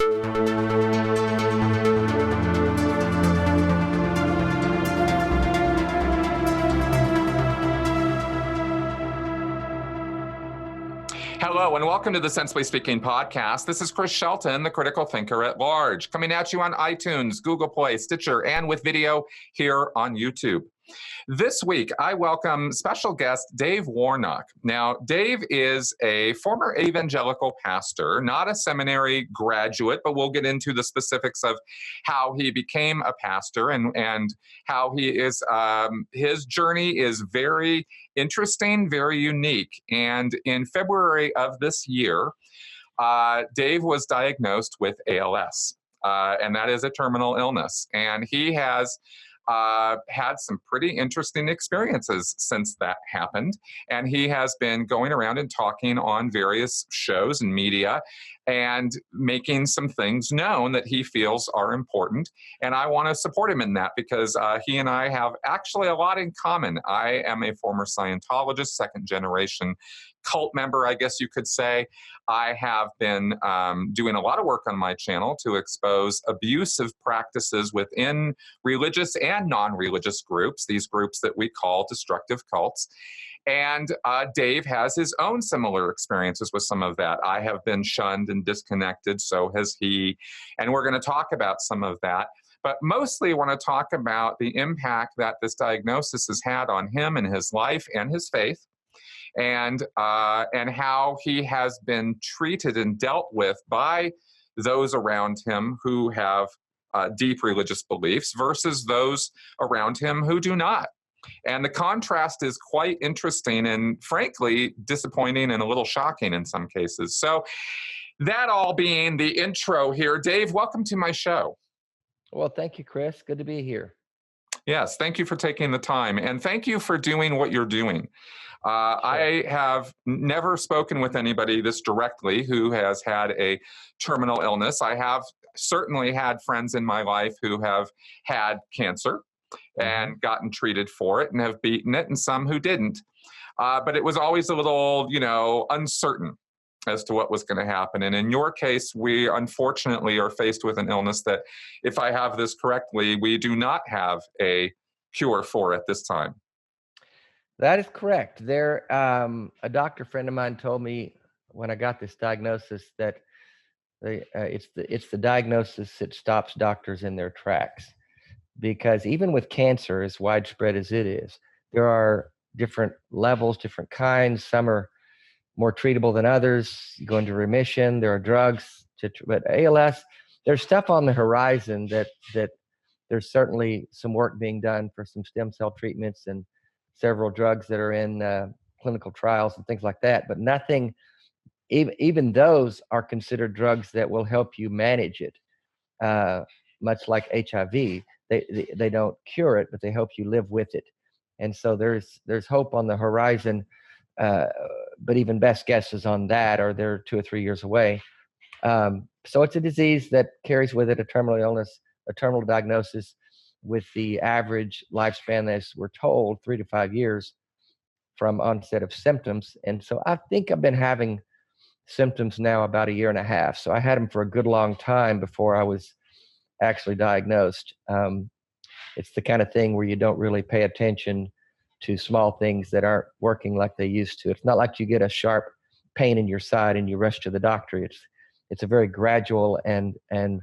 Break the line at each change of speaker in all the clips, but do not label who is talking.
Hello, and welcome to the Sensibly Speaking podcast. This is Chris Shelton, the critical thinker at large, coming at you on iTunes, Google Play, Stitcher, and with video here on YouTube. This week, I welcome special guest Dave Warnock. Now, Dave is a former evangelical pastor, not a seminary graduate, but we'll get into the specifics of how he became a pastor and how he is. His journey is very interesting, very unique. And in February of this year, Dave was diagnosed with ALS, and that is a terminal illness. And he has had some pretty interesting experiences since that happened. And he has been going around and talking on various shows and media and making some things known that he feels are important. And I want to support him in that because he and I have actually a lot in common. I am a former Scientologist, second generation cult member, I guess you could say. I have been doing a lot of work on my channel to expose abusive practices within religious and non-religious groups, these groups that we call destructive cults. And Dave has his own similar experiences with some of that. I have been shunned and disconnected, so has he. And we're going to talk about some of that. But mostly I want to talk about the impact that this diagnosis has had on him and his life and his faith. And how he has been treated and dealt with by those around him who have deep religious beliefs versus those around him who do not. And the contrast is quite interesting and, frankly, disappointing and a little shocking in some cases. So that all being the intro here, Dave, welcome to my show.
Well, thank you, Chris. Good to be here.
Yes, thank you for taking the time. And thank you for doing what you're doing. Sure. I have never spoken with anybody this directly who has had a terminal illness. I have certainly had friends in my life who have had cancer and gotten treated for it and have beaten it, and some who didn't. But it was always a little, uncertain as to what was going to happen. And in your case, we unfortunately are faced with an illness that, if I have this correctly, we do not have a cure for at this time.
That is correct. A doctor friend of mine told me when I got this diagnosis that it's the diagnosis that stops doctors in their tracks. Because even with cancer, as widespread as it is, there are different levels, different kinds. Some are more treatable than others. You go into remission. There are drugs but ALS, there's stuff on the horizon that there's certainly some work being done for some stem cell treatments and several drugs that are in clinical trials and things like that. But nothing, even those are considered drugs that will help you manage it, much like HIV. They don't cure it, but they help you live with it. And so there's hope on the horizon, but even best guesses on that are they're 2 or 3 years away. So it's a disease that carries with it a terminal illness, a terminal diagnosis, with the average lifespan, as we're told, 3 to 5 years from onset of symptoms. And so I think I've been having symptoms now about 1.5 years. So I had them for a good long time before I was actually diagnosed. It's the kind of thing where you don't really pay attention to small things that aren't working like they used to. It's not like you get a sharp pain in your side and you rush to the doctor. It's a very gradual and in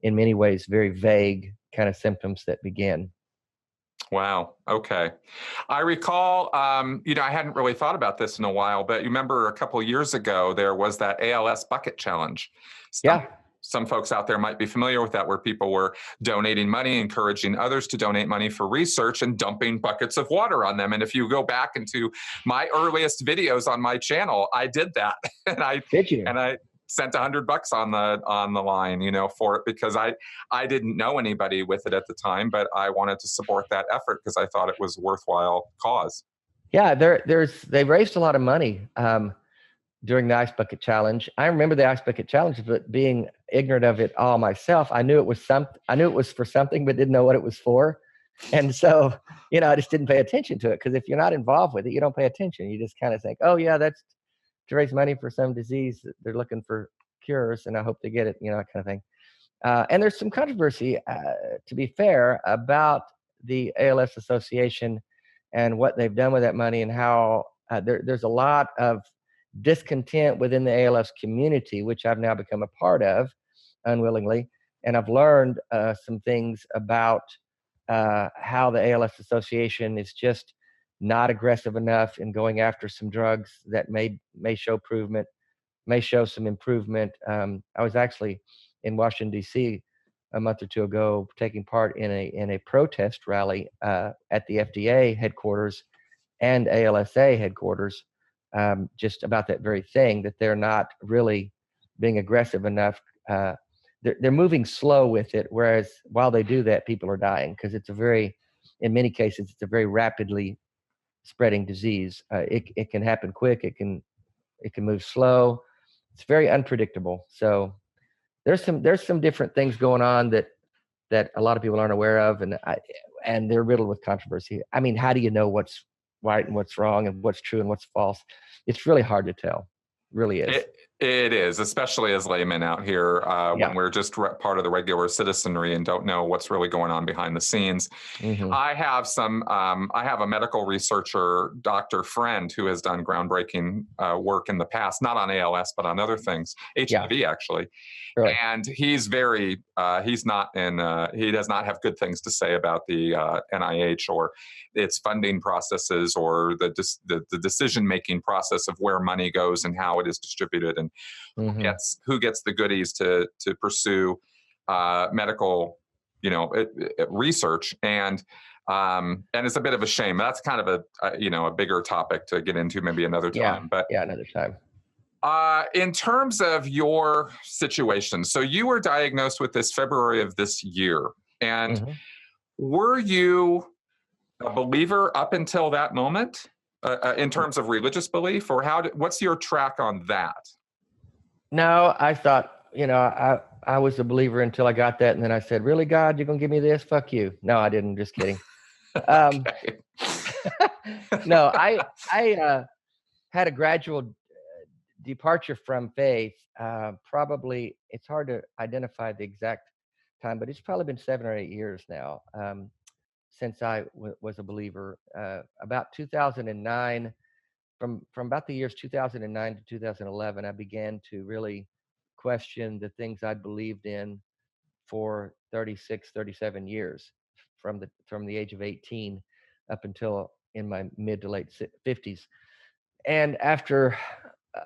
many ways very vague kind of symptoms that begin.
Wow. Okay. I recall, I hadn't really thought about this in a while, but you remember a couple of years ago, there was that ALS Bucket Challenge. Some folks out there might be familiar with that, where people were donating money, encouraging others to donate money for research and dumping buckets of water on them. And if you go back into my earliest videos on my channel, I did that.
Did you?
And I sent $100 on the line, for it, because I didn't know anybody with it at the time, but I wanted to support that effort because I thought it was a worthwhile cause.
Yeah, they raised a lot of money during the Ice Bucket Challenge. I remember the Ice Bucket Challenge, but being ignorant of it all myself, I knew it was for something, but didn't know what it was for. And so, I just didn't pay attention to it, because if you're not involved with it, you don't pay attention. You just kind of think, oh yeah, that's to raise money for some disease that they're looking for cures, and I hope they get it, that kind of thing. And there's some controversy, to be fair, about the ALS Association and what they've done with that money, and how there's a lot of discontent within the ALS community, which I've now become a part of unwillingly. And I've learned some things about how the ALS Association is just not aggressive enough in going after some drugs that may show some improvement. I was actually in Washington, D.C. a month or two ago, taking part in a protest rally at the FDA headquarters and ALSA headquarters, just about that very thing, that they're not really being aggressive enough. They're moving slow with it, whereas while they do that, people are dying, because in many cases, it's a very rapidly spreading disease. It can happen quick. It can move slow. It's very unpredictable. So there's some different things going on that a lot of people aren't aware of, and they're riddled with controversy. I mean, how do you know what's right and what's wrong and what's true and what's false? It's really hard to tell. It really is.
It is, especially as laymen out here, when we're just part of the regular citizenry and don't know what's really going on behind the scenes.
Mm-hmm.
I have a medical researcher, doctor friend, who has done groundbreaking work in the past, not on ALS, but on other things, HIV actually. Really? And he's he does not have good things to say about the NIH or its funding processes, or the decision-making process of where money goes and how it is distributed, and who gets the goodies to pursue medical, research. And it's a bit of a shame. That's kind of a bigger topic to get into maybe another time. But
another time.
In terms of your situation, so you were diagnosed with this February of this year, and were you a believer up until that moment, in terms of religious belief, or what's your track on that? No,
I thought, I was a believer until I got that, and then I said, "Really, God, you're gonna give me this? Fuck you." No, I didn't. Just kidding. No, I had a gradual departure from faith. Probably, it's hard to identify the exact time, but it's probably been 7 or 8 years now since I was a believer. About 2009, from about the years 2009 to 2011, I began to really question the things I'd believed in for 36, 37 years, from the age of 18 up until in my mid to late 50s. And after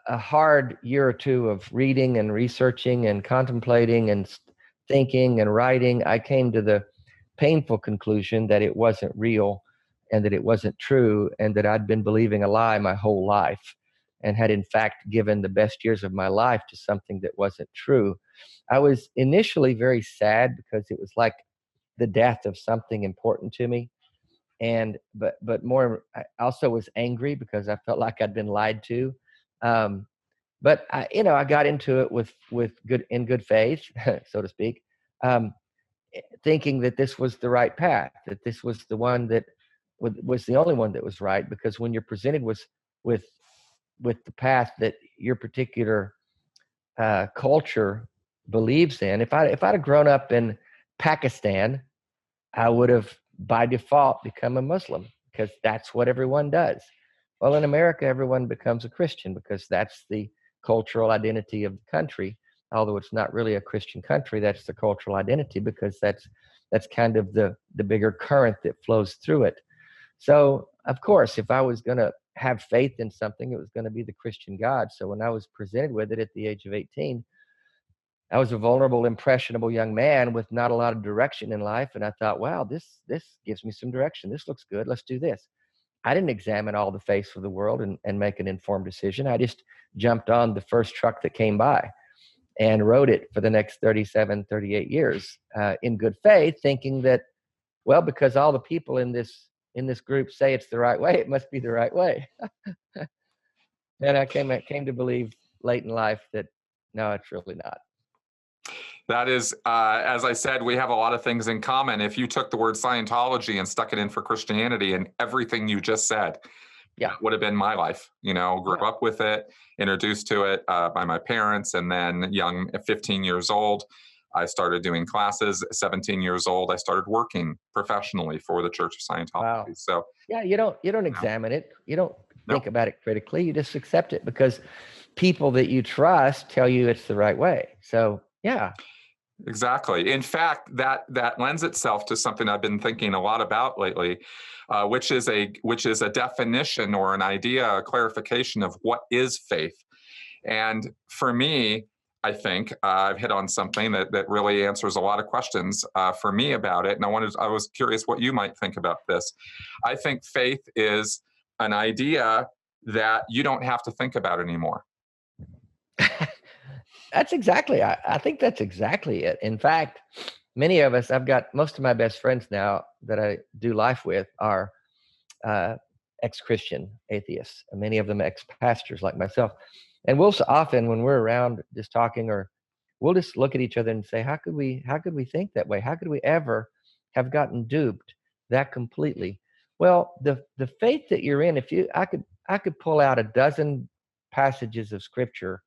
a hard year or two of reading and researching and contemplating and thinking and writing, I came to the painful conclusion that it wasn't real, and that it wasn't true, and that I'd been believing a lie my whole life, and had in fact given the best years of my life to something that wasn't true. I was initially very sad, because it was like the death of something important to me. But more, I also was angry because I felt like I'd been lied to. But I got into it with good faith, so to speak, thinking that this was the right path, that this was the one that was the only one that was right. Because when you're presented with the path that your particular culture believes in, if I'd have grown up in Pakistan, I would have by default become a Muslim, because that's what everyone does. Well, in America, everyone becomes a Christian because that's the cultural identity of the country. Although it's not really a Christian country, that's the cultural identity, because that's kind of the bigger current that flows through it. So, of course, if I was going to have faith in something, it was going to be the Christian God. So when I was presented with it at the age of 18, I was a vulnerable, impressionable young man with not a lot of direction in life. And I thought, wow, this gives me some direction. This looks good. Let's do this. I didn't examine all the face of the world and make an informed decision. I just jumped on the first truck that came by and rode it for the next 37, 38 years in good faith, thinking that, well, because all the people in this group say it's the right way, it must be the right way. And I came to believe late in life that, no, it's really not.
That is, as I said, we have a lot of things in common. If you took the word Scientology and stuck it in for Christianity, and everything you just said
Yeah.
That would have been my life, grew up with it, introduced to it by my parents. And then young, at 15 years old, I started doing classes. 17 years old, I started working professionally for the Church of Scientology.
Wow.
So
yeah, you don't examine it. You don't think
No.
about it critically. You just accept it because people that you trust tell you it's the right way. So yeah.
Exactly. In fact, that lends itself to something I've been thinking a lot about lately, which is a definition or an idea, a clarification of what is faith. And for me, I think I've hit on something that really answers a lot of questions for me about it. And I was curious what you might think about this. I think faith is an idea that you don't have to think about anymore.
That's exactly, I think that's exactly it. In fact, many of us, I've got most of my best friends now that I do life with are ex-Christian atheists, and many of them ex-pastors like myself. And we'll often, when we're around just talking, or we'll just look at each other and say, how could we think that way? How could we ever have gotten duped that completely? Well, the faith that you're in, I could pull out a dozen passages of scripture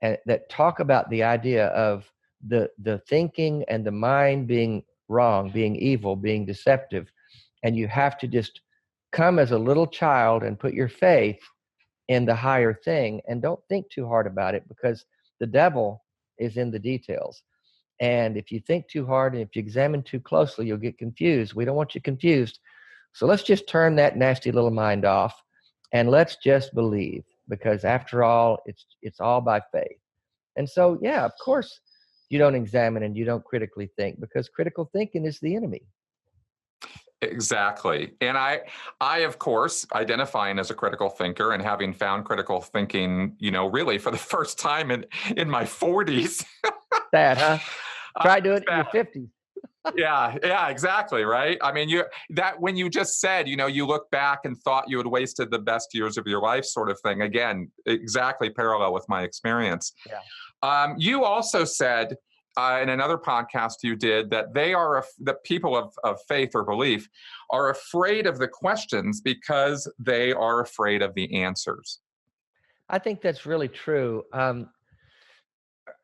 that talk about the idea of the thinking and the mind being wrong, being evil, being deceptive. And you have to just come as a little child and put your faith in the higher thing, and don't think too hard about it, because the devil is in the details. And if you think too hard and if you examine too closely, you'll get confused. We don't want you confused. So let's just turn that nasty little mind off and let's just believe, because after all, it's all by faith. And so, yeah, of course, you don't examine and you don't critically think, because critical thinking is the enemy.
Exactly. And I of course, identifying as a critical thinker and having found critical thinking, really for the first time in my 40s.
Sad, huh? Try doing it in your 50s.
Yeah, exactly. Right. I mean, when you just said, you look back and thought you had wasted the best years of your life, sort of thing. Again, exactly parallel with my experience.
Yeah.
You also said in another podcast you did that the people of faith or belief are afraid of the questions because they are afraid of the answers.
I think that's really true.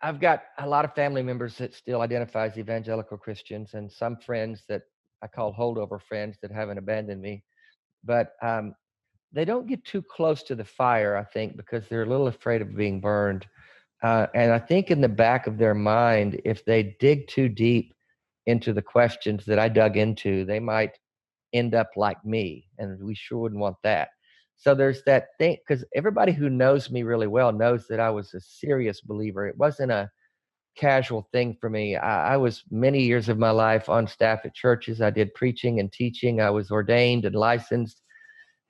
I've got a lot of family members that still identify as evangelical Christians, and some friends that I call holdover friends that haven't abandoned me. But they don't get too close to the fire, I think, because they're a little afraid of being burned. And I think in the back of their mind, if they dig too deep into the questions that I dug into, they might end up like me, and we sure wouldn't want that. So there's that thing, because everybody who knows me really well knows that I was a serious believer. It wasn't a casual thing for me. I was many years of my life on staff at churches. I did preaching and teaching. I was ordained and licensed.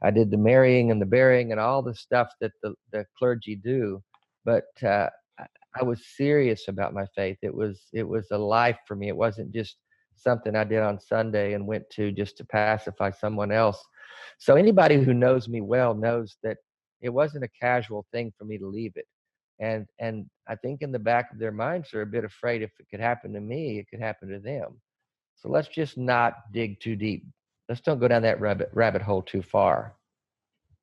I did the marrying and the burying and all the stuff that the clergy do. But I was serious about my faith. It was a life for me. It wasn't just something I did on Sunday and went to just to pacify someone else. So anybody who knows me well knows that it wasn't a casual thing for me to leave it. And I think in the back of their minds they're a bit afraid, if it could happen to me, it could happen to them. So let's just not dig too deep. Let's don't go down that rabbit hole too far.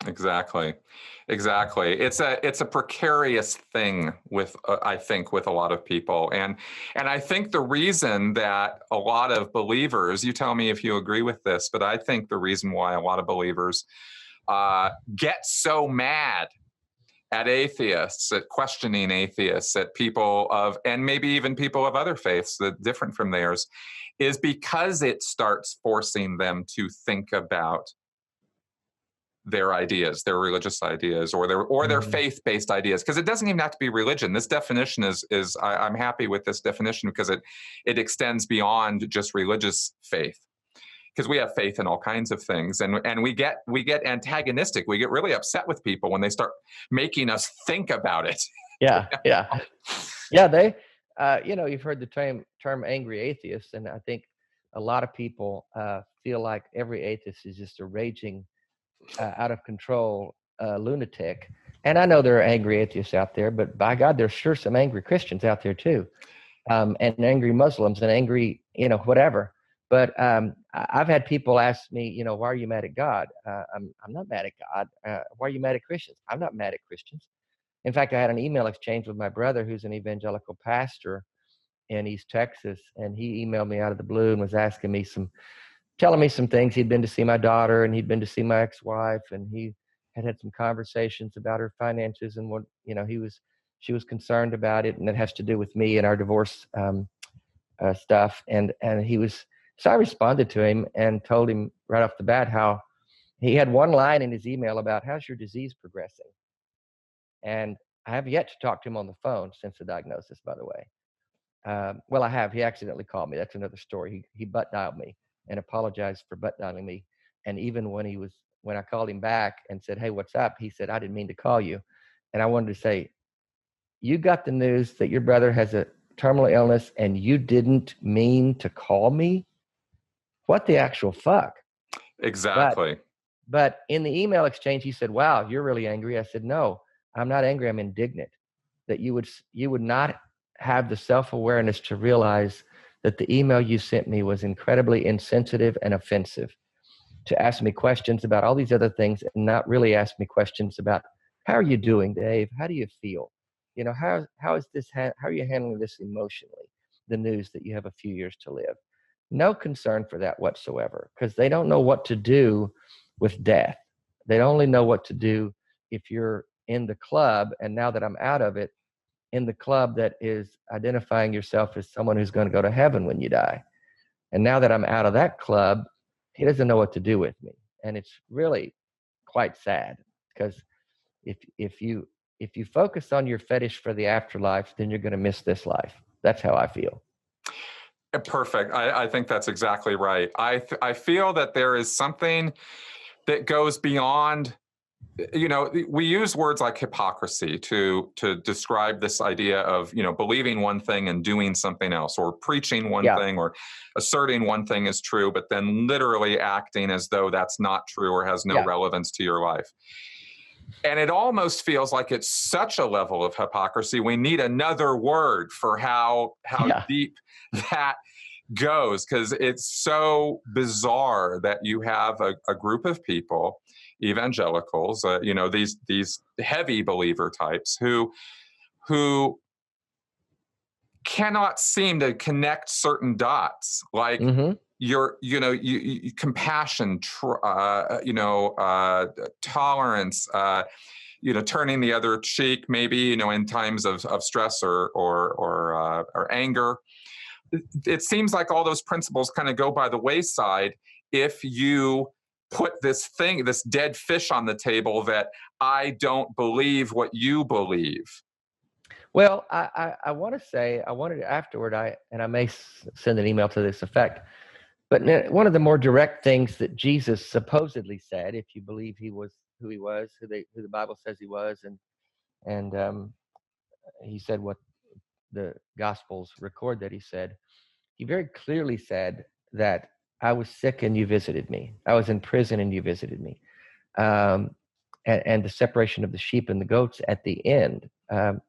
Exactly. It's a precarious thing with I think with a lot of people, and I think the reason that a lot of believers, you tell me if you agree with this, but I think the reason why a lot of believers get so mad at atheists, at questioning atheists, at people of, and maybe even people of other faiths that different from theirs, is because it starts forcing them to think about their ideas, their religious ideas, or their faith-based ideas, because it doesn't even have to be religion. This definition is I'm happy with this definition because it extends beyond just religious faith, because we have faith in all kinds of things, and we get antagonistic. We get really upset with people when they start making us think about it.
Yeah. They, you've heard the term angry atheist, and I think a lot of people feel like every atheist is just a raging, out of control lunatic. And I know there are angry atheists out there, but by God, there's sure some angry Christians out there too, and angry Muslims and angry, whatever. But I've had people ask me, why are you mad at God? I'm not mad at God. Why are you mad at Christians? I'm not mad at Christians. In fact, I had an email exchange with my brother, who's an evangelical pastor in East Texas, and he emailed me out of the blue and was telling me some things. He'd been to see my daughter, and he'd been to see my ex-wife, and he had some conversations about her finances and what, she was concerned about it, and it has to do with me and our divorce stuff. And so I responded to him and told him right off the bat how he had one line in his email about, how's your disease progressing? And I have yet to talk to him on the phone since the diagnosis, by the way. Well, I have. He accidentally called me. That's another story. He butt dialed me and apologized for butt dialing me. And even when I called him back and said, hey, what's up? He said, I didn't mean to call you. And I wanted to say, you got the news that your brother has a terminal illness and you didn't mean to call me? What the actual fuck?
Exactly.
But in the email exchange, he said, wow, you're really angry. I said, no, I'm not angry. I'm indignant that you would not have the self-awareness to realize that the email you sent me was incredibly insensitive and offensive, to ask me questions about all these other things and not really ask me questions about, how are you doing, Dave? How do you feel? How are you handling this emotionally? The news that you have a few years to live. No concern for that whatsoever, because they don't know what to do with death. They only know what to do if you're in the club. And now that I'm out of it, in the club that is identifying yourself as someone who's going to go to heaven when you die. And now that I'm out of that club, he doesn't know what to do with me. And it's really quite sad, because if you focus on your fetish for the afterlife, then you're going to miss this life. That's how I feel.
Perfect. I think that's exactly right. I feel that there is something that goes beyond, we use words like hypocrisy to describe this idea of, believing one thing and doing something else, or preaching one thing or asserting one thing is true, but then literally acting as though that's not true or has no relevance to your life. And it almost feels like it's such a level of hypocrisy. We need another word for how deep that goes, because it's so bizarre that you have a group of people, evangelicals, these heavy believer types who cannot seem to connect certain dots, like compassion, tolerance, turning the other cheek, maybe, in times of stress or anger. It seems like all those principles kind of go by the wayside if you put this dead fish on the table that I don't believe what you believe.
Well, I want to say, I wanted afterward, I may send an email to this effect, but one of the more direct things that Jesus supposedly said, if you believe he was who he was, who the Bible says he was, and he said what the Gospels record that he said, he very clearly said that I was sick and you visited me. I was in prison and you visited me. And the separation of the sheep and the goats at the end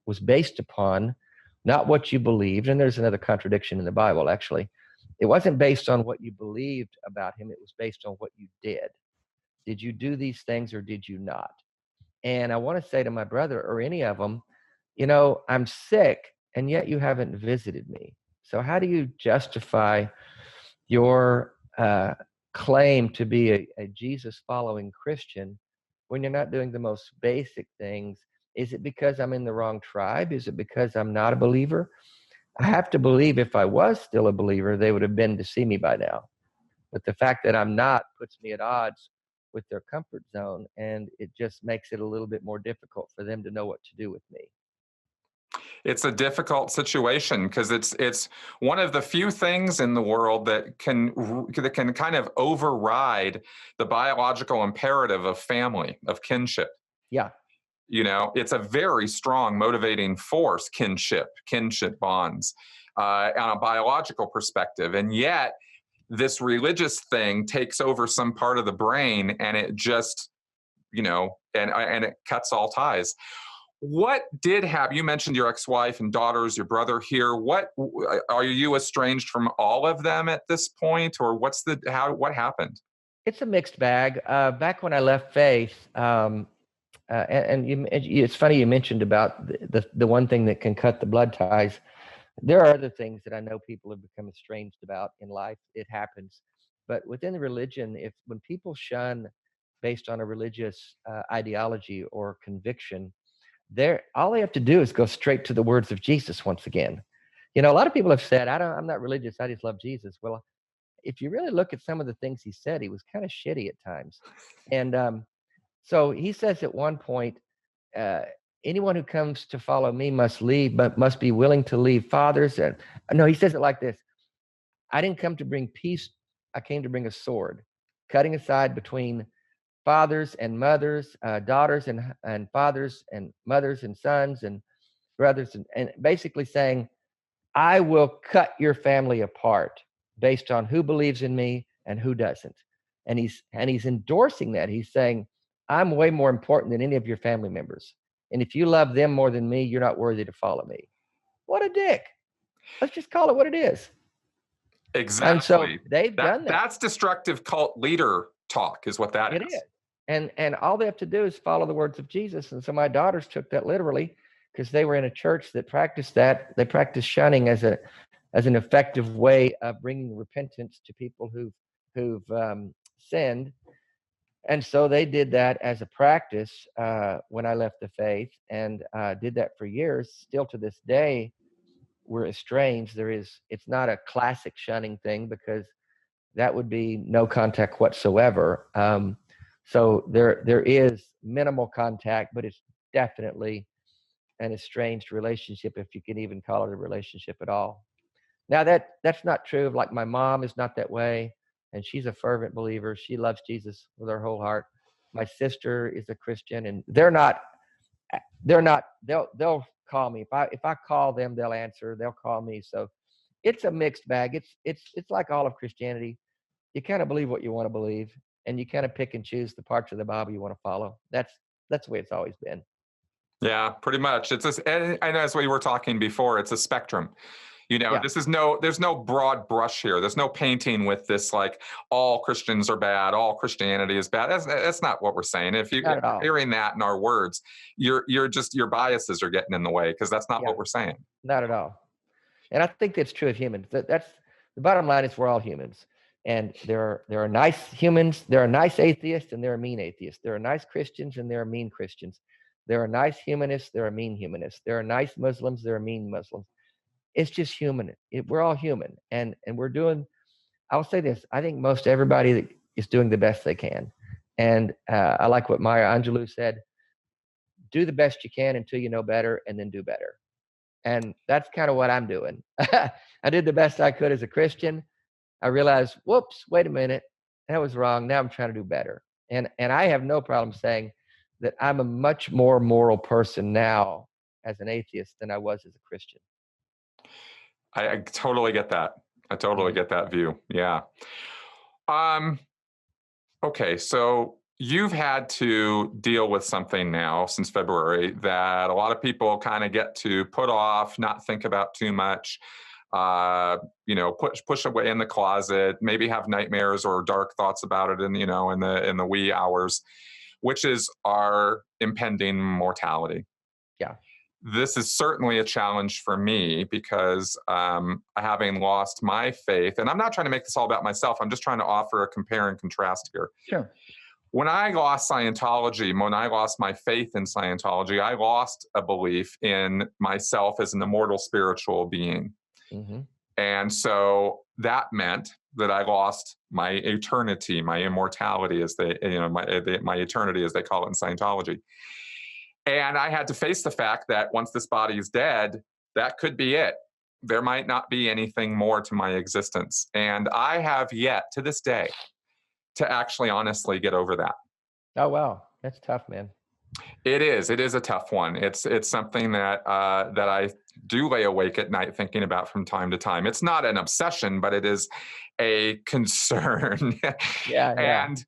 was based upon not what you believed. And there's another contradiction in the Bible, actually. It wasn't based on what you believed about him. It was based on what you did. Did you do these things or did you not? And I want to say to my brother or any of them, I'm sick and yet you haven't visited me. So how do you justify your claim to be a Jesus-following Christian when you're not doing the most basic things? Is it because I'm in the wrong tribe? Is it because I'm not a believer? I have to believe if I was still a believer, they would have been to see me by now. But the fact that I'm not puts me at odds with their comfort zone, and it just makes it a little bit more difficult for them to know what to do with me.
It's a difficult situation because it's one of the few things in the world that can kind of override the biological imperative of family, of kinship.
Yeah.
It's a very strong motivating force, kinship bonds, on a biological perspective. And yet this religious thing takes over some part of the brain, and it just, and it cuts all ties. What did happen? You mentioned your ex-wife and daughters, your brother here. What are you estranged from all of them at this point, or what happened?
It's a mixed bag. Back when I left faith, it's funny you mentioned about the one thing that can cut the blood ties. There are other things that I know people have become estranged about in life. It happens. But within the religion, when people shun based on a religious ideology or conviction, all they have to do is go straight to the words of Jesus once again. A lot of people have said, I'm not religious, I just love Jesus. Well, if you really look at some of the things he said, he was kind of shitty at times. And so he says at one point, uh, anyone who comes to follow me must be willing to leave fathers. And no, he says it like this: I didn't come to bring peace, I came to bring a sword, cutting aside between fathers and mothers, daughters and fathers, and mothers and sons and brothers, and basically saying, I will cut your family apart based on who believes in me and who doesn't. And he's endorsing that. He's saying, I'm way more important than any of your family members. And if you love them more than me, you're not worthy to follow me. What a dick. Let's just call it what it is.
Exactly.
And so they've done that.
That's destructive cult leader talk, is what that is.
It is. And all they have to do is follow the words of Jesus. And so my daughters took that literally, because they were in a church that practiced that. They practiced shunning as an effective way of bringing repentance to people who've sinned. And so they did that as a practice when I left the faith, and did that for years. Still to this day, we're estranged. It's not a classic shunning thing, because that would be no contact whatsoever. So there is minimal contact, but it's definitely an estranged relationship, if you can even call it a relationship at all. Now that's not true of, like, my mom is not that way, and she's a fervent believer. She loves Jesus with her whole heart. My sister is a Christian, and they'll call me. If I call them, they'll answer. They'll call me. So it's a mixed bag. It's like all of Christianity. You kind of believe what you want to believe, and you kind of pick and choose the parts of the Bible you want to follow. That's the way it's always been.
Yeah, pretty much. And as we were talking before, it's a spectrum.
Yeah.
There's no broad brush here. There's no painting with this, like, all Christians are bad, all Christianity is bad. That's not what we're saying. If you're hearing that in our words, your biases are getting in the way, because that's not what we're saying.
Not at all. And I think that's true of humans. That's the bottom line is we're all humans. And there are nice humans, there are nice atheists, and there are mean atheists. There are nice Christians and there are mean Christians. There are nice humanists, there are mean humanists. There are nice Muslims, there are mean Muslims. It's just human. We're all human. And we're doing, I'll say this, I think most everybody is doing the best they can. And I like what Maya Angelou said: do the best you can until you know better, and then do better. And that's kind of what I'm doing. I did the best I could as a Christian. I realized, whoops, wait a minute, that was wrong. Now I'm trying to do better. And I have no problem saying that I'm a much more moral person now as an atheist than I was as a Christian.
I totally get that. I totally get that view. Yeah. Okay, so you've had to deal with something now since February that a lot of people kind of get to put off, not think about too much. Push away in the closet, maybe have nightmares or dark thoughts about it in the wee hours, which is our impending mortality.
Yeah.
This is certainly a challenge for me, because having lost my faith, and I'm not trying to make this all about myself, I'm just trying to offer a compare and contrast here.
Sure.
When I lost Scientology, when I lost my faith in Scientology, I lost a belief in myself as an immortal spiritual being. Mm-hmm. And so that meant that I lost my eternity, my immortality, as my eternity, as they call it in Scientology. And I had to face the fact that once this body is dead, that could be it. There might not be anything more to my existence. And I have yet to this day to actually honestly get over that.
Oh, wow. That's tough, man.
It is a tough one. It's something that I do lay awake at night thinking about from time to time. It's not an obsession, but it is a concern.
Yeah.
And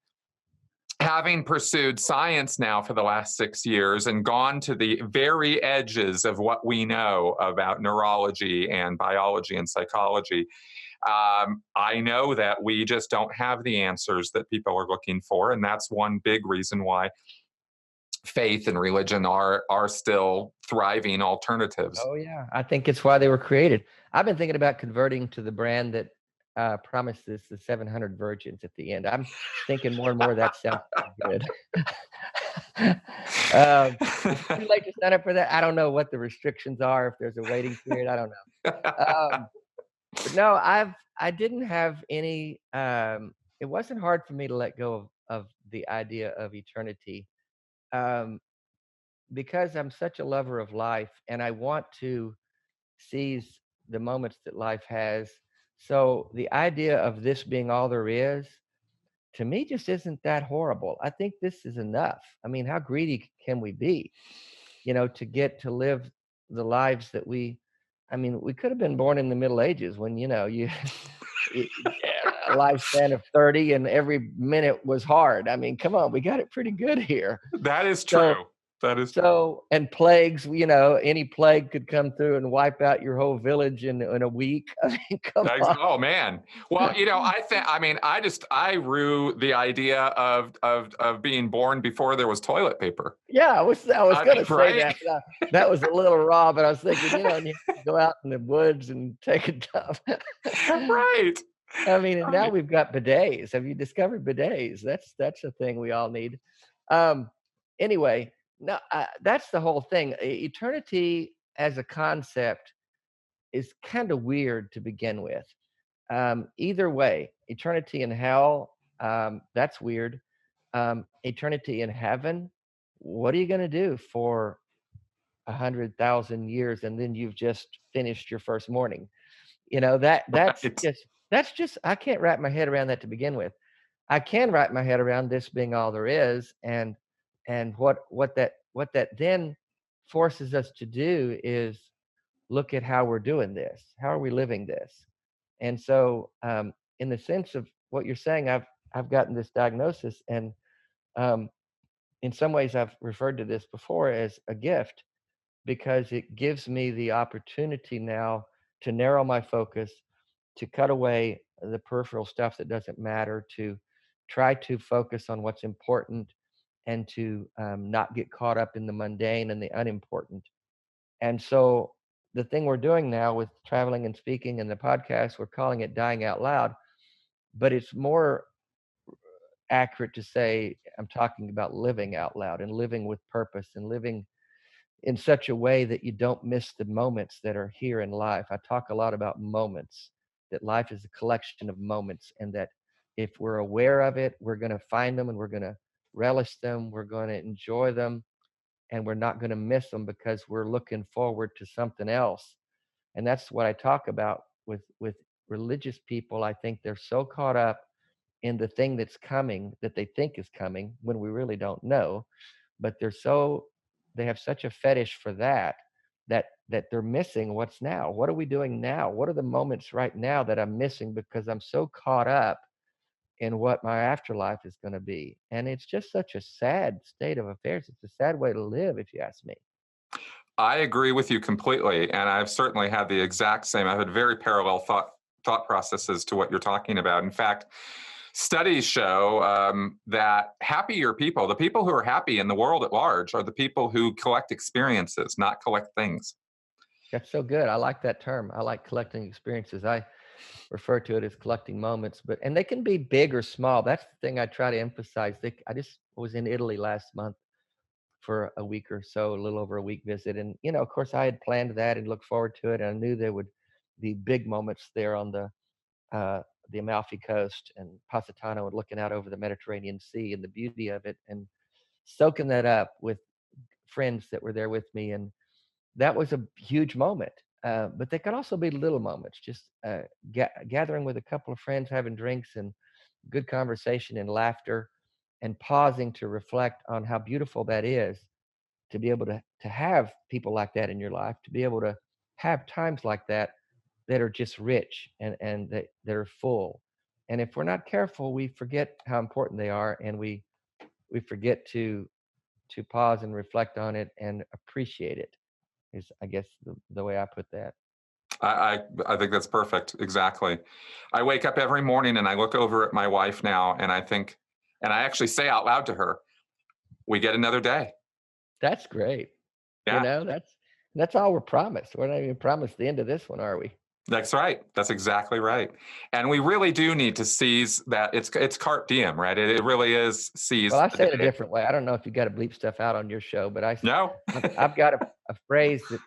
having pursued science now for the last 6 years and gone to the very edges of what we know about neurology and biology and psychology, I know that we just don't have the answers that people are looking for. And that's one big reason why faith and religion are still thriving alternatives.
Oh yeah, I think it's why they were created. I've been thinking about converting to the brand that promises the 700 virgins at the end. I'm thinking more and more that sounds good. Is it too late to sign up for that? I don't know what the restrictions are. If there's a waiting period, I don't know. But no, I didn't have any. It wasn't hard for me to let go of the idea of eternity. Um, because I'm such a lover of life and I want to seize the moments that life has. So the idea of this being all there is, to me, just isn't that horrible. I think this is enough. I mean, how greedy can we be, to get to live the lives that I mean, we could have been born in the Middle Ages when, you a lifespan of 30 and every minute was hard. I mean, come on, we got it pretty good here.
That is true. That is
so, and plagues, any plague could come through and wipe out your whole village in a week. I mean, come on.
Oh man. Well, I rue the idea of being born before there was toilet paper.
Yeah, I was going to say
right?
that. That was a little raw, but I was thinking, you go out in the woods and take a dump.
Right.
I mean, and now we've got bidets. Have you discovered bidets? That's a thing we all need. Anyway, no, that's the whole thing. Eternity as a concept is kind of weird to begin with. Either way, eternity in hell, that's weird. Eternity in heaven, what are you going to do for 100,000 years and then you've just finished your first morning? That's just I can't wrap my head around that to begin with. I can wrap my head around this being all there is, and what that then forces us to do is look at how we're doing this. How are we living this? And so, in the sense of what you're saying, I've gotten this diagnosis, and in some ways, I've referred to this before as a gift because it gives me the opportunity now to narrow my focus, to cut away the peripheral stuff that doesn't matter, to try to focus on what's important, and to not get caught up in the mundane and the unimportant. And so the thing we're doing now with traveling and speaking and the podcast, we're calling it Dying Out Loud, but it's more accurate to say I'm talking about living out loud and living with purpose and living in such a way that you don't miss the moments that are here in life. I talk a lot about moments, that life is a collection of moments, and that if we're aware of it, we're going to find them and we're going to relish them, we're going to enjoy them, and we're not going to miss them because we're looking forward to something else. And that's what I talk about with religious people. I think they're so caught up in the thing that's coming that they think is coming when we really don't know, but they have such a fetish for that they're missing what's now. What are we doing now? What are the moments right now that I'm missing because I'm so caught up in what my afterlife is going to be? And it's just such a sad state of affairs. It's a sad way to live, if you ask me.
I agree with you completely, and I've certainly had the exact same. I've had very parallel thought processes to what you're talking about. In fact, studies show that happier people, the people who are happy in the world at large, are the people who collect experiences, not collect things.
That's so good. I like that term. I like collecting experiences. I refer to it as collecting moments, and they can be big or small. That's the thing I try to emphasize. I just was in Italy last month for a week or so, a little over a week visit. And, of course I had planned that and looked forward to it. And I knew there would be big moments there on the Amalfi Coast and Positano and looking out over the Mediterranean Sea and the beauty of it and soaking that up with friends that were there with me. And that was a huge moment. But they could also be little moments, just gathering with a couple of friends, having drinks and good conversation and laughter, and pausing to reflect on how beautiful that is, to be able to have people like that in your life, to be able to have times like that that are just rich and that are full. And if we're not careful, we forget how important they are, and we we forget to pause and reflect on it and appreciate it. Is, I guess, the way I put that.
I think that's perfect. Exactly. I wake up every morning and I look over at my wife now and I think, and I actually say out loud to her, we get another day.
That's great.
Yeah.
You know, that's all we're promised. We're not even promised the end of this one, are we?
That's right. That's exactly right. And we really do need to seize that. It's carpe diem, right? It really is seize.
Well, I
the
say it a
day.
different way. I don't know if you got to bleep stuff out on your show, but
No.
I've got a phrase that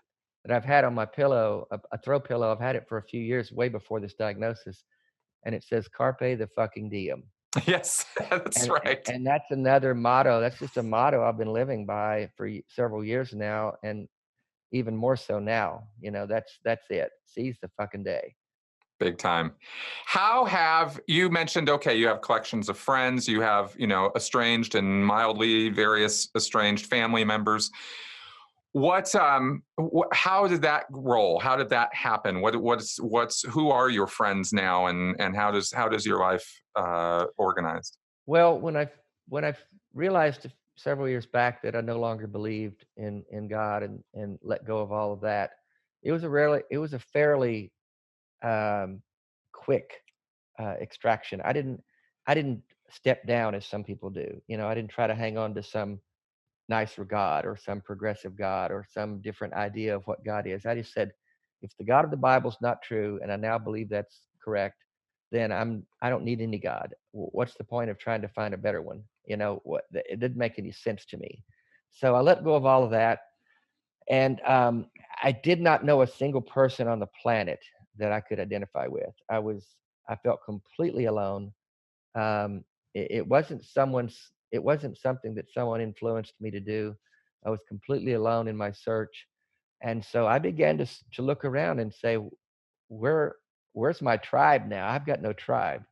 I've had on my pillow, a throw pillow. I've had it for a few years, way before this diagnosis, and it says "Carpe the fucking diem."
Yes, that's right.
And that's another motto. That's just a motto I've been living by for several years now, and even more so now. You know, that's it. Seize the fucking day.
Big time. How have you mentioned, okay, you have collections of friends, you have, estranged and mildly various estranged family members. How did that roll? How did that happen? Who are your friends now, and how does your life organized?
Well, when I realized several years back that I no longer believed in God and let go of all of that, it was a fairly quick extraction. I didn't step down as some people do. You know, I didn't try to hang on to some nicer God or some progressive God or some different idea of what God is. I just said, if the God of the Bible's not true, and I now believe that's correct, then I don't need any God. What's the point of trying to find a better one? You know, it didn't make any sense to me. So I let go of all of that. And I did not know a single person on the planet that I could identify with. I felt completely alone. It wasn't something that someone influenced me to do. I was completely alone in my search. And so I began to look around and say, where's my tribe now? I've got no tribe.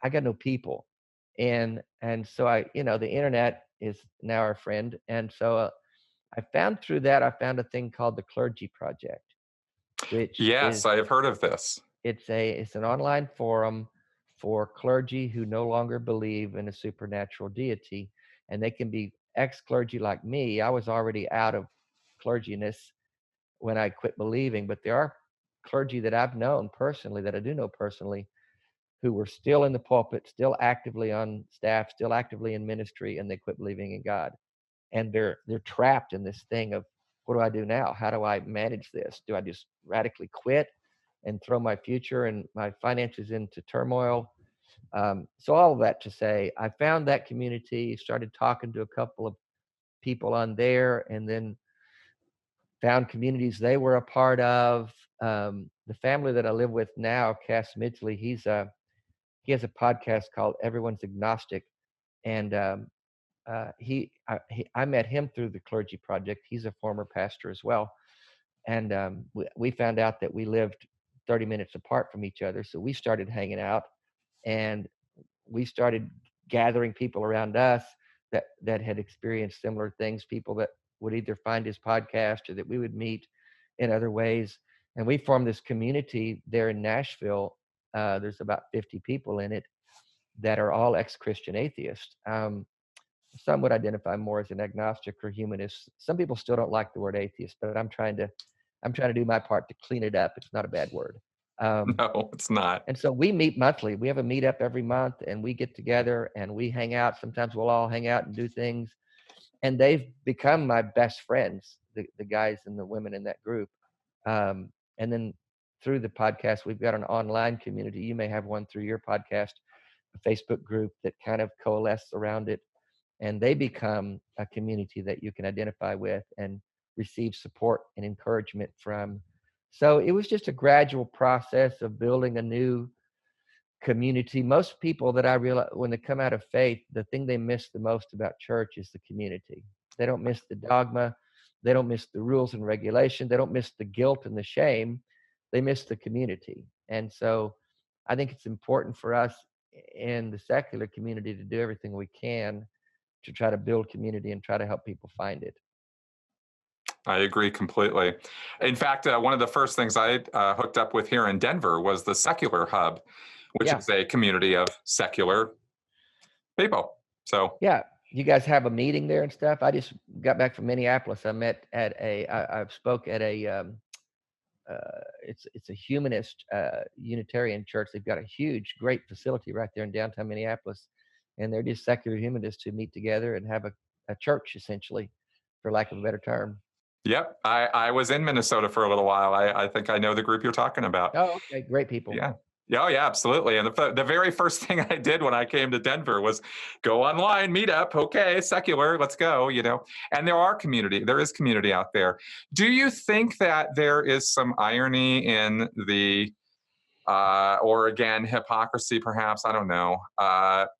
I got no people. And so the internet is now our friend. And so I found a thing called the Clergy Project, which
Yes, I have heard of this.
it's an online forum for clergy who no longer believe in a supernatural deity, and they can be ex-clergy like me. I was already out of clerginess when I quit believing, but there are clergy that I've known personally, that I do know personally, who were still in the pulpit, still actively on staff, still actively in ministry, and they quit believing in God. And they're trapped in this thing of, what do I do now? How do I manage this? Do I just radically quit and throw my future and my finances into turmoil? So all of that to say, I found that community, started talking to a couple of people on there, and then found communities they were a part of. The family that I live with now, Cass Midgley, he has a podcast called Everyone's Agnostic, and I met him through the Clergy Project. He's a former pastor as well, and we found out that we lived 30 minutes apart from each other, so we started hanging out, and we started gathering people around us that had experienced similar things, people that would either find his podcast or that we would meet in other ways. And we formed this community there in Nashville. There's about 50 people in it that are all ex-Christian atheists. Some would identify more as an agnostic or humanist. Some people still don't like the word atheist, but I'm trying to do my part to clean it up. It's not a bad word.
No, it's not.
And so we meet monthly. We have a meetup every month, and we get together and we hang out. Sometimes we'll all hang out and do things. And they've become my best friends, the guys and the women in that group. And then through the podcast, we've got an online community. You may have one through your podcast, a Facebook group that kind of coalesces around it. And they become a community that you can identify with and receive support and encouragement from. So it was just a gradual process of building a new community. Most people that I realize when they come out of faith, the thing they miss the most about church is the community. They don't miss the dogma. They don't miss the rules and regulation. They don't miss the guilt and the shame. They miss the community. And so I think it's important for us in the secular community to do everything we can to try to build community and try to help people find it.
I agree completely. In fact, one of the first things I hooked up with here in Denver was the Secular Hub, which is a community of secular people. So
yeah, You guys have a meeting there and stuff? I just got back from Minneapolis. I spoke at a it's a humanist Unitarian church. They've got a huge, great facility right there in downtown Minneapolis, and they're just secular humanists who meet together and have a church, essentially, for lack of a better term.
Yep. I was in Minnesota for a little while. I think I know the group you're talking about.
Oh, okay, great people.
Yeah. Yeah, oh, yeah, absolutely. And the very first thing I did when I came to Denver was go online, meet up. Okay, secular, let's go, you know. And there is community out there. Do you think that there is some irony in the or again, hypocrisy, perhaps, I don't know,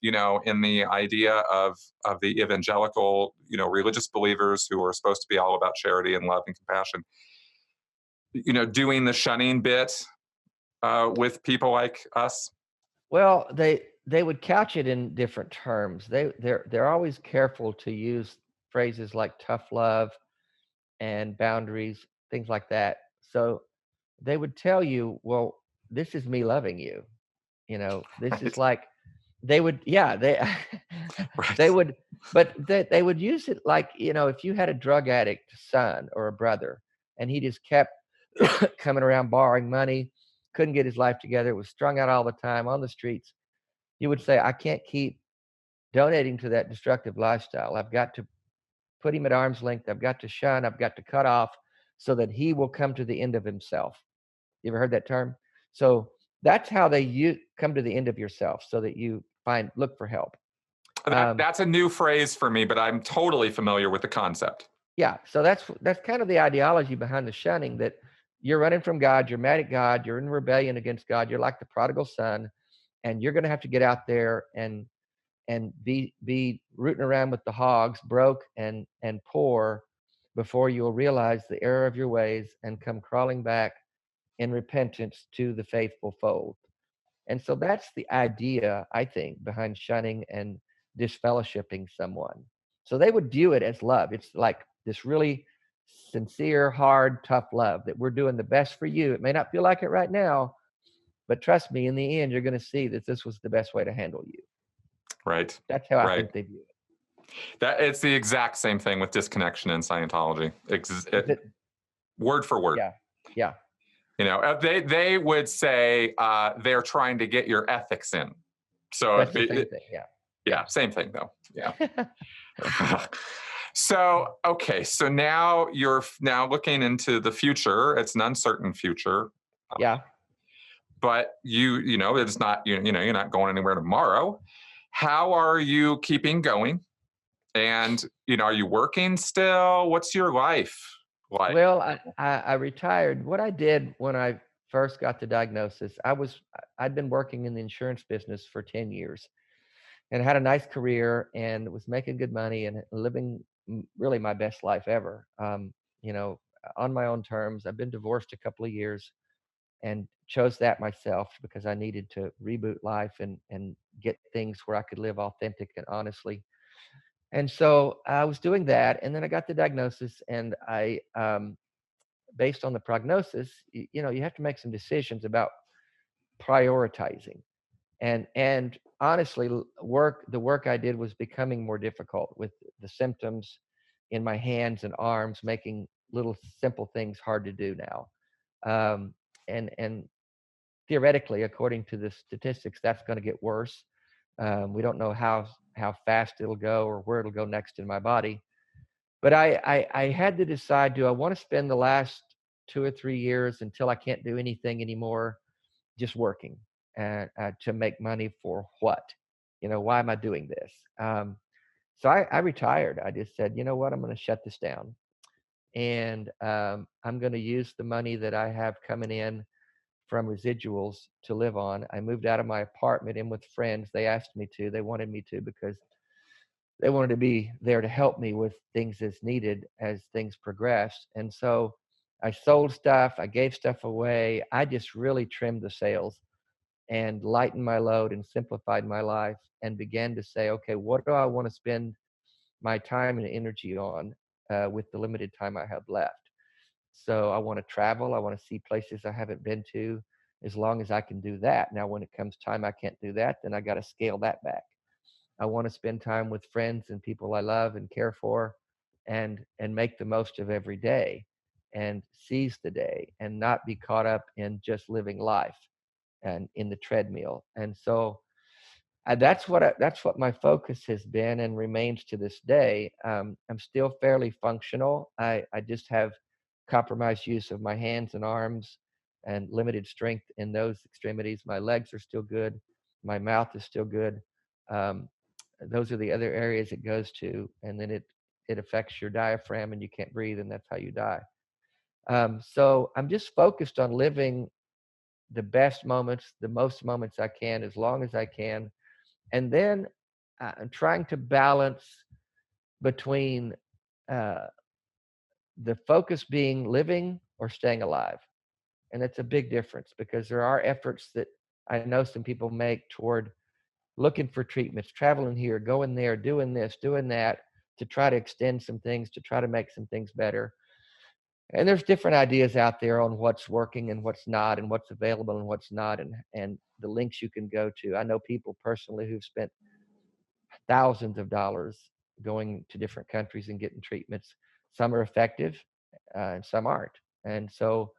you know, in the idea of the evangelical, you know, religious believers who are supposed to be all about charity and love and compassion, you know, doing the shunning bit with people like us?
Well, they would couch it in different terms. They're always careful to use phrases like tough love and boundaries, things like that. So they would tell you, well, this is me loving you. You know, this is
Right.
like they would, yeah, they they
Right.
would, but they would use it like, you know, if you had a drug addict son or a brother and he just kept coming around borrowing money, couldn't get his life together, was strung out all the time on the streets, you would say, I can't keep donating to that destructive lifestyle. I've got to put him at arm's length. I've got to shun. I've got to cut off so that he will come to the end of himself. You ever heard that term? So that's how you come to the end of yourself, so that you look for help.
That's a new phrase for me, but I'm totally familiar with the concept.
Yeah. So that's kind of the ideology behind the shunning, that you're running from God, you're mad at God, you're in rebellion against God, you're like the prodigal son, and you're going to have to get out there and be rooting around with the hogs, broke and poor, before you'll realize the error of your ways and come crawling back in repentance to the faithful fold. And so that's the idea, I think, behind shunning and disfellowshipping someone. So they would view it as love. It's like this really sincere, hard, tough love that we're doing the best for you. It may not feel like it right now, but trust me, in the end, you're going to see that this was the best way to handle you.
Right.
That's how I
Right.
think they view it.
That it's the exact same thing with disconnection in Scientology. Word for word.
Yeah. Yeah.
You know, they would say they're trying to get your ethics in. So
That's the same thing. Yeah.
yeah, same thing though. Yeah. So okay, so now you're looking into the future. It's an uncertain future.
Yeah.
But you know, it's not you know you're not going anywhere tomorrow. How are you keeping going? And you know, are you working still? What's your life like?
Well, I retired. What I did when I first got the diagnosis, I'd been working in the insurance business for 10 years and had a nice career and was making good money and living really my best life ever. You know, on my own terms. I've been divorced a couple of years and chose that myself because I needed to reboot life and get things where I could live authentic and honestly. And so I was doing that, and then I got the diagnosis, and based on the prognosis, you know, you have to make some decisions about prioritizing. And honestly, the work I did was becoming more difficult with the symptoms in my hands and arms, making little simple things hard to do now. And theoretically, according to the statistics, that's going to get worse. We don't know how fast it'll go or where it'll go next in my body. But I had to decide: do I want to spend the last 2 or 3 years until I can't do anything anymore, just working to make money for what? You know, why am I doing this? So I retired. I just said, you know what, I'm going to shut this down, and I'm going to use the money that I have coming in from residuals to live on. I moved out of my apartment in with friends. They asked me to. They wanted me to because they wanted to be there to help me with things as needed as things progressed. And so I sold stuff. I gave stuff away. I just really trimmed the sails and lightened my load and simplified my life and began to say, okay, what do I want to spend my time and energy on with the limited time I have left? So I want to travel. I want to see places I haven't been to, as long as I can do that. Now, when it comes time I can't do that, then I got to scale that back. I want to spend time with friends and people I love and care for, and make the most of every day and seize the day and not be caught up in just living life and in the treadmill. And so that's what my focus has been and remains to this day. I'm still fairly functional. I just have compromised use of my hands and arms and limited strength in those extremities. My legs are still good. My mouth is still good. Um, those are the other areas it goes to, and then it affects your diaphragm, and you can't breathe, and that's how you die. So I'm just focused on living the best moments, the most moments I can, as long as I can, and then trying to balance between uh, the focus being living or staying alive. And it's a big difference, because there are efforts that I know some people make toward looking for treatments, traveling here, going there, doing this, doing that, to try to extend some things, to try to make some things better. And there's different ideas out there on what's working and what's not, and what's available and what's not, and the links you can go to. I know people personally who've spent thousands of dollars going to different countries and getting treatments. Some are effective, and some aren't. And so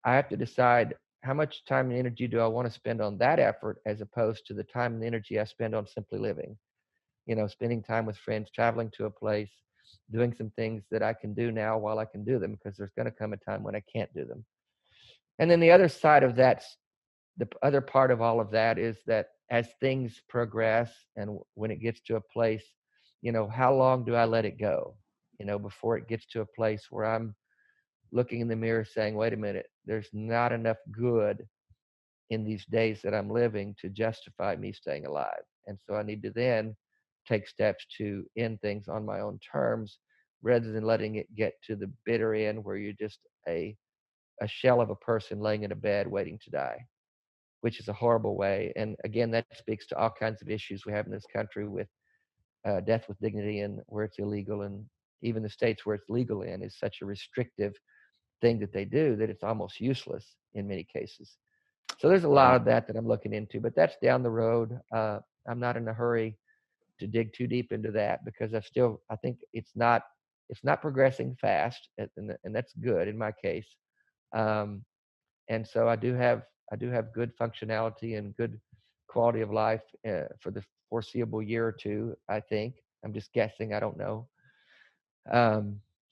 I have to decide, how much time and energy do I want to spend on that effort, as opposed to the time and energy I spend on simply living. Spending time with friends, traveling to a place, doing some things that I can do now while I can do them, because there's going to come a time when I can't do them. And then the other side of that, the other part of all of that, is that as things progress, and when it gets to a place, how long do I let it go, before it gets to a place where I'm looking in the mirror saying, wait a minute, there's not enough good in these days that I'm living to justify me staying alive. And so I need to then take steps to end things on my own terms, rather than letting it get to the bitter end where you're just a shell of a person laying in a bed waiting to die, which is a horrible way. And again, that speaks to all kinds of issues we have in this country with death with dignity, and where it's illegal, and even the states where it's legal in is such a restrictive thing that they do, that it's almost useless in many cases. So there's a lot
Wow.
of that I'm looking into, but that's down the road. I'm not in a hurry to dig too deep into that, because I think it's not progressing fast, and that's good in my case. Um, and so I do have good functionality and good quality of life for the foreseeable year or two. I think I'm just guessing. I don't know.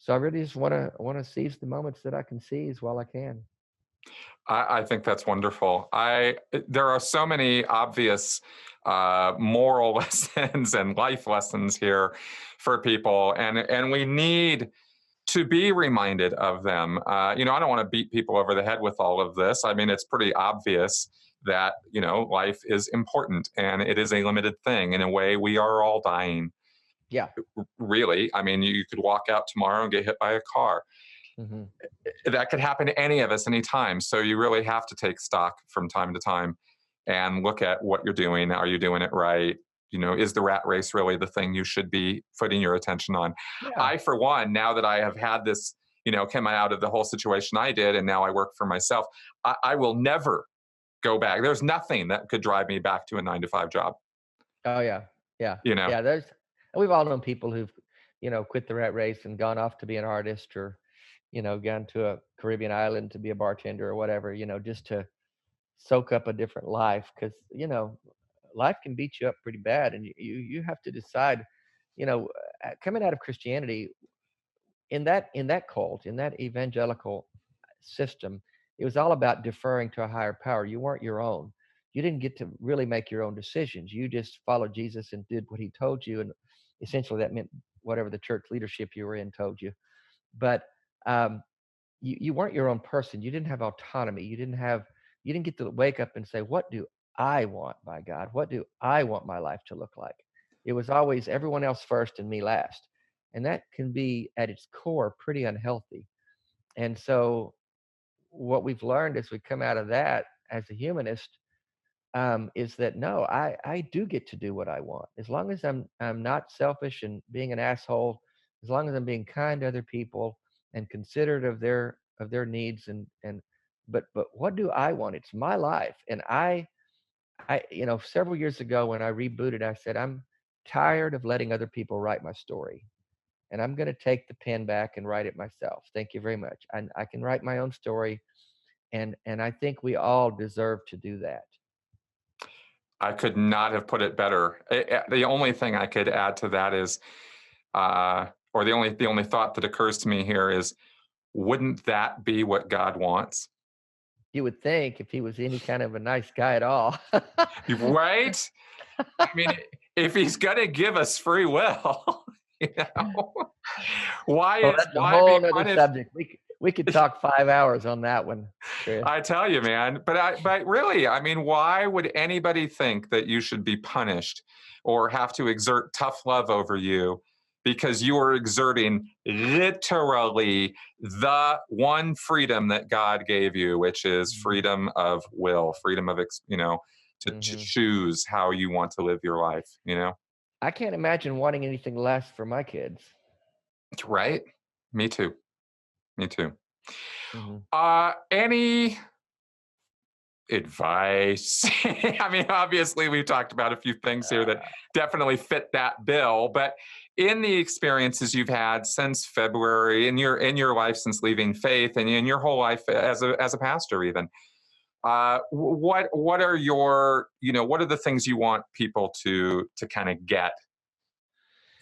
So I really just want to seize the moments that I can seize while I can.
I think that's wonderful. There are so many obvious moral lessons and life lessons here for people, and we need to be reminded of them. I don't want to beat people over the head with all of this. I mean, it's pretty obvious that life is important, and it is a limited thing. In a way, we are all dying.
Yeah.
Really, I mean, you could walk out tomorrow and get hit by a car.
Hmm.
That could happen to any of us anytime. So you really have to take stock from time to time and look at what you're doing. Are you doing it right? Is the rat race really the thing you should be putting your attention on?
Yeah.
I, for one, now that I have had this, come out of the whole situation I did, and now I work for myself, I will never go back. There's nothing that could drive me back to a 9 to 5 job.
Oh yeah. Yeah.
You know,
Yeah. We've all known people who've, quit the rat race and gone off to be an artist, or, gone to a Caribbean island to be a bartender or whatever, just to soak up a different life. Cause, life can beat you up pretty bad. And you have to decide, coming out of Christianity, in that cult, in that evangelical system, it was all about deferring to a higher power. You weren't your own. You didn't get to really make your own decisions. You just followed Jesus and did what he told you, and essentially that meant whatever the church leadership you were in told you. But um, you weren't your own person. You didn't have autonomy. You didn't get to wake up and say, what do I want, by God? What do I want my life to look like? It was always everyone else first and me last. And that can be at its core pretty unhealthy. And so what we've learned as we come out of that as a humanist, is that no, I do get to do what I want, as long as I'm not selfish and being an asshole, as long as I'm being kind to other people and considerate of their needs, and but what do I want? It's my life. And I several years ago when I rebooted, I said tired of letting other people write my story. And I'm going to take the pen back and write it myself. Thank you very much. I can write my own story. And I think we all deserve to do that.
I could not have put it better. The only thing I could add to that is, or the only thought that occurs to me here is, wouldn't that be what God wants?
You would think, if he was any kind of a nice guy at all.
Right? I mean, if he's gonna give us free will, you know,
Well, that's a
why be
whole other
punished?
subject. We could talk 5 hours on that one, Chris.
I tell you, man. But really, I mean, why would anybody think that you should be punished or have to exert tough love over you because you are exerting literally the one freedom that God gave you, which is freedom of will, freedom of to choose how you want to live your life, you know?
I can't imagine wanting anything less for my kids.
Right? Me too. Me too.
Mhm.
Any advice? I mean, obviously, we've talked about a few things here that definitely fit that bill, but in the experiences you've had since February, in your life since leaving faith, and in your whole life as a pastor, even, what are your, what are the things you want people to kind of get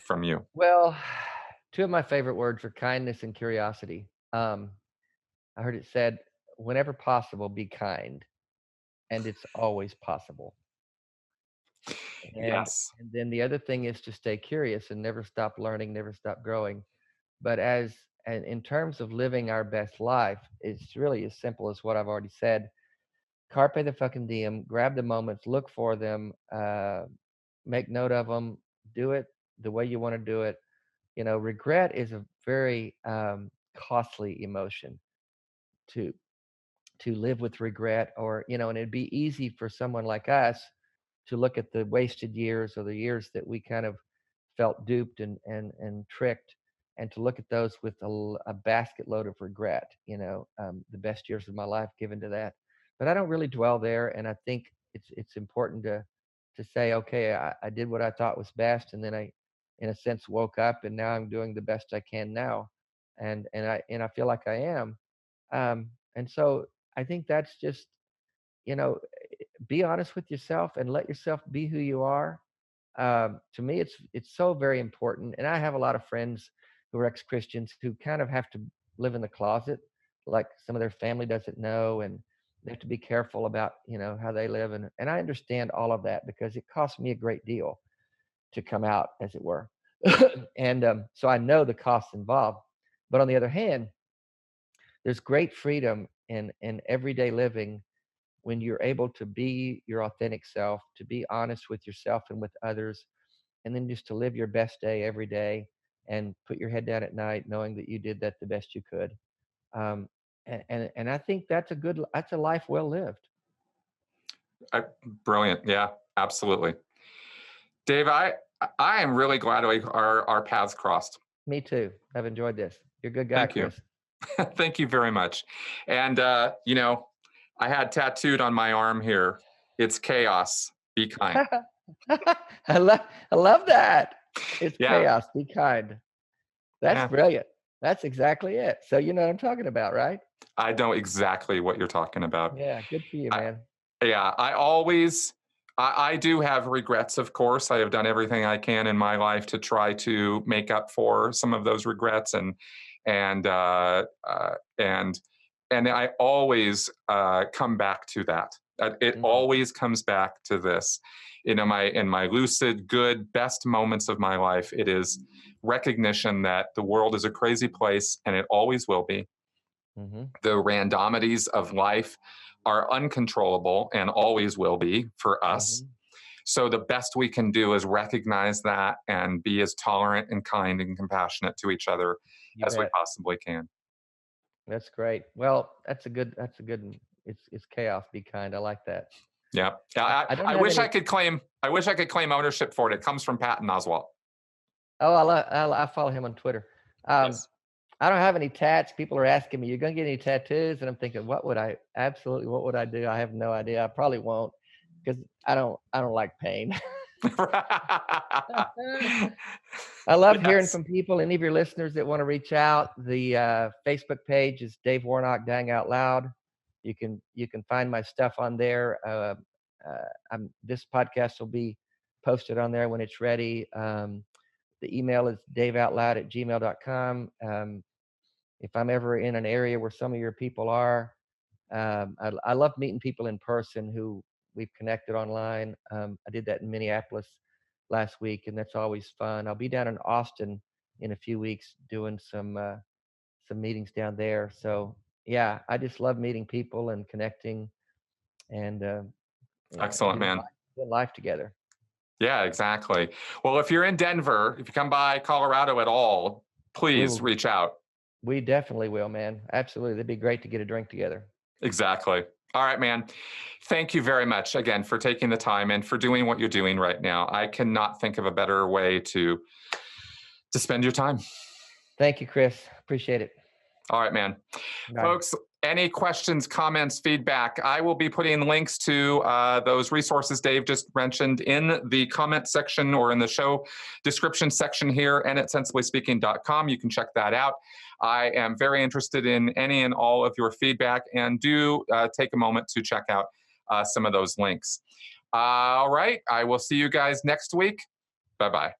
from you?
Well, two of my favorite words are kindness and curiosity. I heard it said, whenever possible, be kind. And it's always possible. And
Yes.
and then the other thing is to stay curious and never stop learning, never stop growing. But and in terms of living our best life, it's really as simple as what I've already said. Carpe the fucking diem, grab the moments, look for them, make note of them, do it the way you want to do it. Regret is a very costly emotion to live with regret, or and it'd be easy for someone like us to look at the wasted years, or the years that we kind of felt duped and tricked, and to look at those with a basket load of regret. The best years of my life given to that. But I don't really dwell there, and I think it's important to say, okay, I did what I thought was best, and then I, in a sense, woke up, and now I'm doing the best I can now, and I feel like I am. And so I think that's just, you know, be honest with yourself and let yourself be who you are. To me, it's so very important. And I have a lot of friends who are ex-Christians who kind of have to live in the closet, like some of their family doesn't know, and they have to be careful about how they live. And I understand all of that because it costs me a great deal to come out, as it were. And so I know the costs involved. But on the other hand, there's great freedom in everyday living when you're able to be your authentic self, to be honest with yourself and with others, and then just to live your best day every day and put your head down at night knowing that you did that the best you could. Um, and I think that's a life well lived.
Brilliant. Yeah, absolutely. Dave, I am really glad our paths crossed.
Me too. I've enjoyed this. You're a good guy,
Thank you.
Chris.
Thank you very much. And I had tattooed on my arm here, it's chaos, be kind.
I love that. It's
Yeah.
chaos. Be kind. That's brilliant. That's exactly it. So you know what I'm talking about, right?
I know exactly what you're talking about.
Yeah, good for you, man.
I do have regrets, of course. I have done everything I can in my life to try to make up for some of those regrets, and I always come back to that. It always comes back to this. In my lucid, good, best moments of my life, it is recognition that the world is a crazy place, and it always will be. The randomities of life are uncontrollable and always will be for us. So the best we can do is recognize that and be as tolerant and kind and compassionate to each other as we possibly can.
That's great. Well, that's a good, it's chaos. Be kind. I like that.
Yeah. I wish I could claim ownership for it. It comes from Patton Oswalt.
Oh, I follow him on Twitter.
Yes.
I don't have any tats. People are asking me, "You're gonna get any tattoos?" And I'm thinking, what would I do? I have no idea. I probably won't, because I don't like pain. I love hearing
Yes.
from people. Any of your listeners that want to reach out, the Facebook page is Dave Warnock Dying Out Loud. You can find my stuff on there. This podcast will be posted on there when it's ready. The email is daveoutloud@gmail.com. If I'm ever in an area where some of your people are, I love meeting people in person who we've connected online. I did that in Minneapolis last week, and that's always fun. I'll be down in Austin in a few weeks doing some meetings down there. So yeah, I just love meeting people and connecting and
Excellent,
doing
man.
life together.
Yeah, exactly. Well, if you're in Denver, if you come by Colorado at all, please reach out.
We definitely will, man. Absolutely. That'd be great to get a drink together.
Exactly. All right, man. Thank you very much again for taking the time and for doing what you're doing right now. I cannot think of a better way to spend your time.
Thank you, Chris. Appreciate it.
All right, man.
Bye.
Folks, any questions, comments, feedback, I will be putting links to those resources Dave just mentioned in the comment section or in the show description section here and at sensiblyspeaking.com. You can check that out. I am very interested in any and all of your feedback, and do take a moment to check out some of those links. All right. I will see you guys next week. Bye-bye.